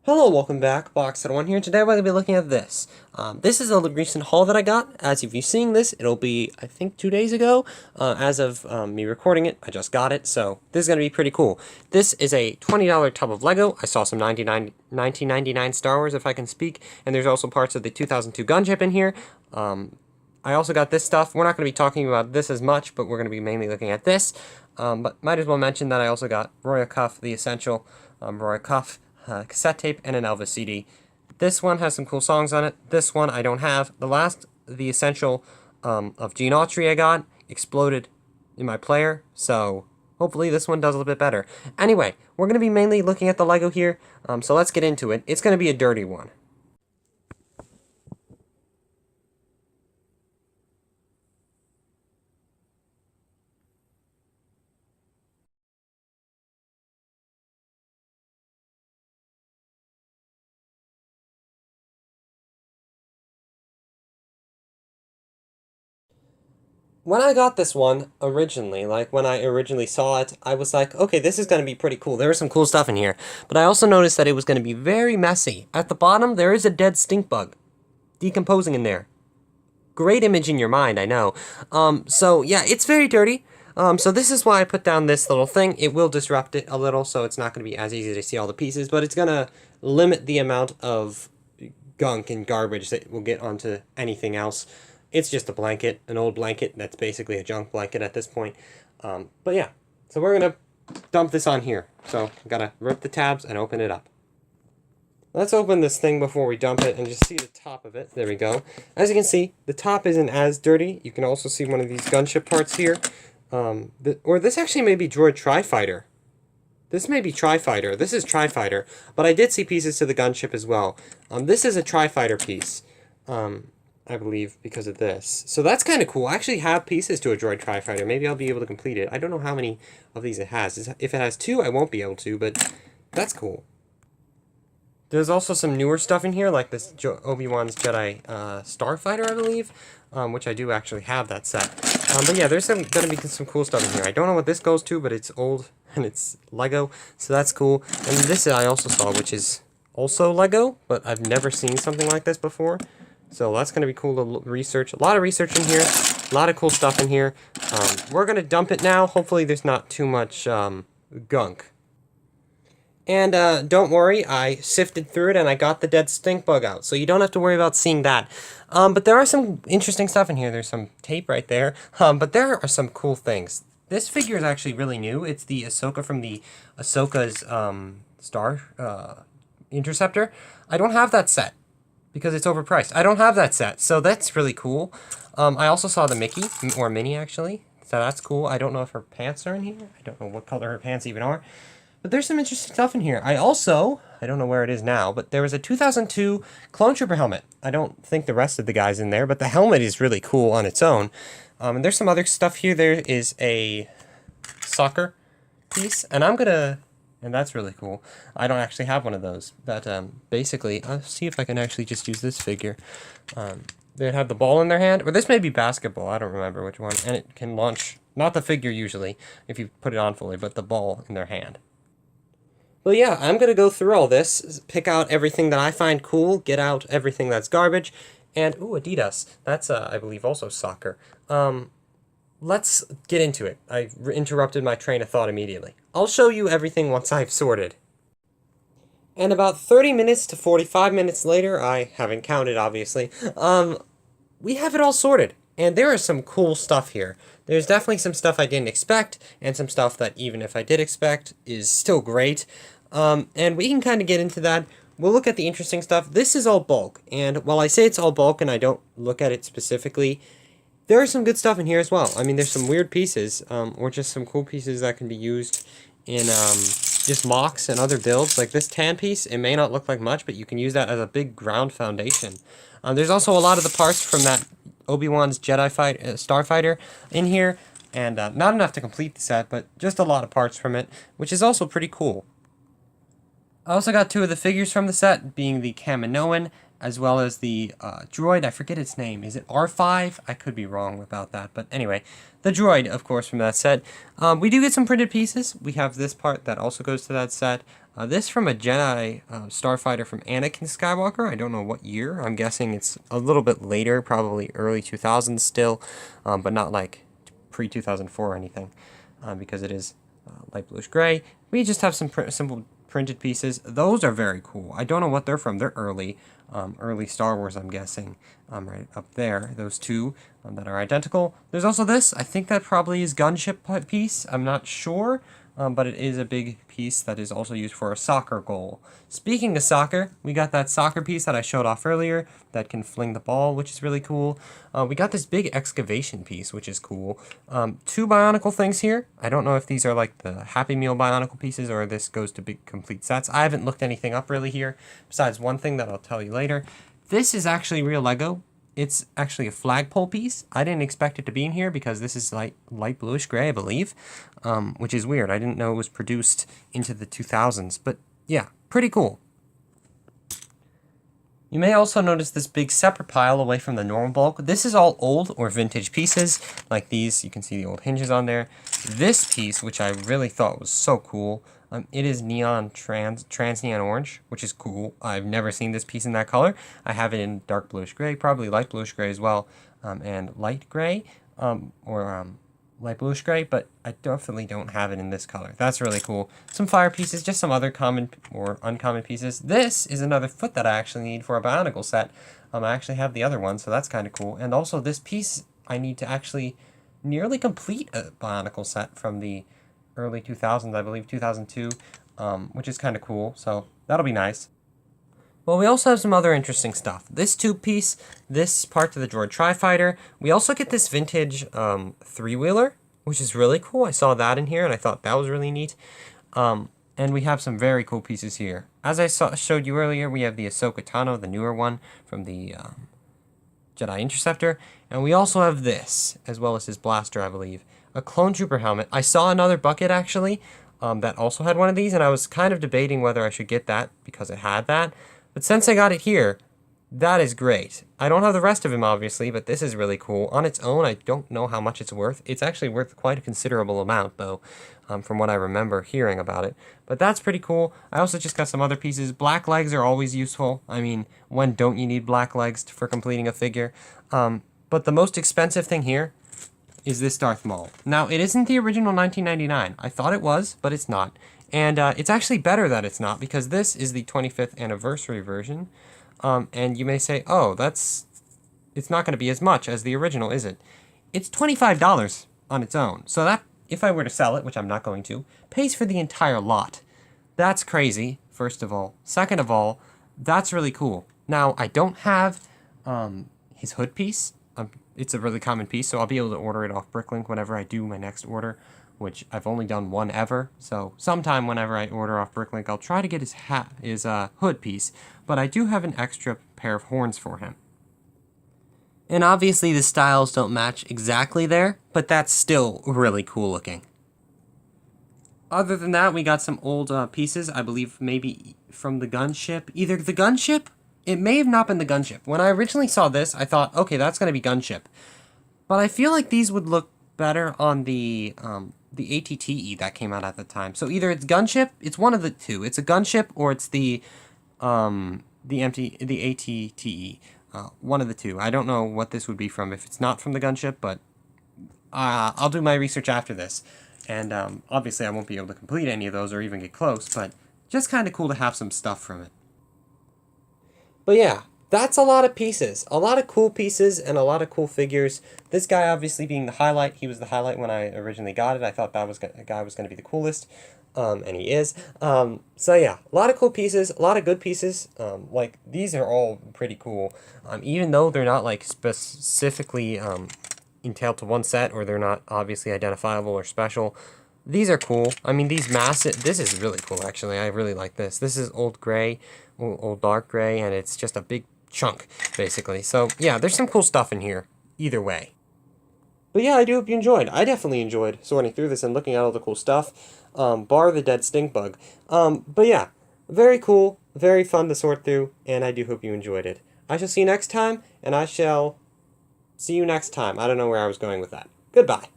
Hello, welcome back, Box1 here. Today we're going to be looking at this. This is a recent haul that I got. As if you're seeing this, it'll be, I think, 2 days ago. As of me recording it, I just got it, so this is going to be pretty cool. This is a $20 tub of Lego. I saw some 1999 Star Wars, if I can speak, and there's also parts of the 2002 gunship in here. I also got this stuff. We're not going to be talking about this as much, but we're going to be mainly looking at this. But might as well mention that I also got Royal Cuff, the essential Royal Cuff, cassette tape, and an Elvis CD. This one has some cool songs on it. This one I don't have. The essential of Gene Autry I got exploded in my player, so hopefully this one does a little bit better. Anyway, we're going to be mainly looking at the Lego here, so let's get into it. It's going to be a dirty one. When I got this one originally, like when I originally saw it, I was like, okay, this is going to be pretty cool. There was some cool stuff in here. But I also noticed that it was going to be very messy. At the bottom, there is a dead stink bug decomposing in there. Great image in your mind, I know. So yeah, it's very dirty. So this is why I put down this little thing. It will disrupt it a little, so it's not going to be as easy to see all the pieces, but it's going to limit the amount of gunk and garbage that will get onto anything else. It's just a blanket, an old blanket that's basically a junk blanket at this point. But yeah, so we're going to dump this on here. So I've got to rip the tabs and open it up. Let's open this thing before we dump it and just see the top of it. There we go. As you can see, the top isn't as dirty. You can also see one of these gunship parts here. Or this actually may be Droid Tri-Fighter. This may be Tri-Fighter. This is Tri-Fighter. But I did see pieces to the gunship as well. This is a Tri-Fighter piece. I believe, because of this. So that's kind of cool. I actually have pieces to a Droid Tri-Fighter. Maybe I'll be able to complete it. I don't know how many of these it has. If it has 2, I won't be able to, but that's cool. There's also some newer stuff in here, like this Obi-Wan's Jedi Starfighter, I believe, which I do actually have that set. But yeah, there's going to be some cool stuff in here. I don't know what this goes to, but it's old, and it's Lego, so that's cool. And this I also saw, which is also Lego, but I've never seen something like this before. So that's going to be cool to research. A lot of research in here. A lot of cool stuff in here. We're going to dump it now. Hopefully there's not too much gunk. And don't worry, I sifted through it and I got the dead stink bug out. So you don't have to worry about seeing that. But there are some interesting stuff in here. There's some tape right there. But there are some cool things. This figure is actually really new. It's the Ahsoka from the Ahsoka's Star Interceptor. I don't have that set, because it's overpriced. I don't have that set, so that's really cool. I also saw the Mickey, or Minnie actually, so that's cool. I don't know if her pants are in here. I don't know what color her pants even are. But there's some interesting stuff in here. I don't know where it is now, but there was a 2002 Clone Trooper helmet. I don't think the rest of the guy's in there, but the helmet is really cool on its own. And there's some other stuff here. There is a soccer piece, and and that's really cool. I don't actually have one of those, but basically, I'll see if I can actually just use this figure. They have the ball in their hand, or this may be basketball, I don't remember which one, and it can launch, not the figure usually, if you put it on fully, but the ball in their hand. Well, yeah, I'm going to go through all this, pick out everything that I find cool, get out everything that's garbage, and, ooh, Adidas. That's, I believe, also soccer. Let's get into it. I interrupted my train of thought immediately. I'll show you everything once I've sorted. And about 30 minutes to 45 minutes later, I haven't counted, obviously, we have it all sorted. And there is some cool stuff here. There's definitely some stuff I didn't expect, and some stuff that even if I did expect is still great. And we can kind of get into that. We'll look at the interesting stuff. This is all bulk, and while I say it's all bulk and I don't look at it specifically, there is some good stuff in here as well. I mean, there's some weird pieces, or just some cool pieces that can be used in just mocks and other builds. Like this tan piece, it may not look like much, but you can use that as a big ground foundation. There's also a lot of the parts from that Obi-Wan's Jedi Starfighter in here, and not enough to complete the set, but just a lot of parts from it, which is also pretty cool. I also got 2 of the figures from the set, being the Kaminoan as well as the droid. I forget its name. Is it R5? I could be wrong about that. But anyway, the droid, of course, from that set. We do get some printed pieces. We have this part that also goes to that set. This from a Jedi starfighter from Anakin Skywalker. I don't know what year. I'm guessing it's a little bit later, probably early 2000s still, but not like pre-2004 or anything, because it is light bluish gray. We just have some simple printed pieces. Those are very cool. I don't know what they're from. They're early Star Wars, I'm guessing, right up there. Those two that are identical. There's also this. I think that probably is gunship piece. I'm not sure, but it is a big piece that is also used for a soccer goal. Speaking of soccer, we got that soccer piece that I showed off earlier that can fling the ball, which is really cool. We got this big excavation piece, which is cool. Two Bionicle things here. I don't know if these are like the Happy Meal Bionicle pieces or this goes to big complete sets. I haven't looked anything up really here, besides one thing that I'll tell you later. This is actually real Lego. It's actually a flagpole piece. I didn't expect it to be in here because this is light bluish gray, I believe, which is weird. I didn't know it was produced into the 2000s, but yeah, pretty cool. You may also notice this big separate pile away from the normal bulk. This is all old or vintage pieces, like these. You can see the old hinges on there. This piece, which I really thought was so cool, it is neon trans neon orange, which is cool. I've never seen this piece in that color. I have it in dark bluish gray, probably light bluish gray as well, and light gray, or light bluish gray, but I definitely don't have it in this color. That's really cool. Some fire pieces, just some other common or uncommon pieces. This is another foot that I actually need for a Bionicle set. I actually have the other one, so that's kind of cool. And also this piece, I need to actually nearly complete a Bionicle set from the early 2000s, I believe 2002, which is kind of cool, so that'll be nice. Well, we also have some other interesting stuff. This tube piece, this part to the droid tri-fighter. We also get this vintage three-wheeler, which is really cool. I saw that in here, and I thought that was really neat. And we have some very cool pieces here. As I showed you earlier, we have the Ahsoka Tano, the newer one from the Jedi Interceptor. And we also have this, as well as his blaster, I believe. A Clone Trooper helmet. I saw another bucket, actually, that also had one of these, and I was kind of debating whether I should get that because it had that. But since I got it here, that is great. I don't have the rest of him, obviously, but this is really cool. On its own, I don't know how much it's worth. It's actually worth quite a considerable amount, though, from what I remember hearing about it. But that's pretty cool. I also just got some other pieces. Black legs are always useful. I mean, when don't you need black legs for completing a figure? But the most expensive thing here is this Darth Maul. Now, it isn't the original 1999. I thought it was, but it's not. And it's actually better that it's not, because this is the 25th anniversary version. And you may say, oh, it's not going to be as much as the original, is it? It's $25 on its own. So that, if I were to sell it, which I'm not going to, pays for the entire lot. That's crazy, first of all. Second of all, that's really cool. Now, I don't have his hood piece. It's a really common piece, so I'll be able to order it off Bricklink whenever I do my next order, which I've only done one ever. So sometime whenever I order off Bricklink, I'll try to get his hood piece, but I do have an extra pair of horns for him. And obviously the styles don't match exactly there, but that's still really cool looking. Other than that, we got some old pieces, I believe maybe from the gunship. Either the gunship, it may have not been the gunship. When I originally saw this, I thought, okay, that's going to be gunship. But I feel like these would look better on the ATTE that came out at the time. So either it's gunship, it's one of the two. It's a gunship or it's the ATTE. One of the two. I don't know what this would be from if it's not from the gunship, but I'll do my research after this. And obviously I won't be able to complete any of those or even get close, but just kind of cool to have some stuff from it. But yeah, that's a lot of pieces. A lot of cool pieces and a lot of cool figures. This guy obviously being the highlight. He was the highlight when I originally got it. I thought that guy was going to be the coolest, and he is. So yeah, a lot of cool pieces, a lot of good pieces. Like, these are all pretty cool. Even though they're not, like, specifically entailed to one set, or they're not obviously identifiable or special, these are cool. I mean, these massive... This is really cool, actually. I really like this. This is old gray, old dark gray, and it's just a big chunk, basically. So, yeah, there's some cool stuff in here, either way. But yeah, I do hope you enjoyed. I definitely enjoyed sorting through this and looking at all the cool stuff, bar the dead stink bug. But yeah, very cool, very fun to sort through, and I do hope you enjoyed it. I shall see you next time, and I shall see you next time. I don't know where I was going with that. Goodbye.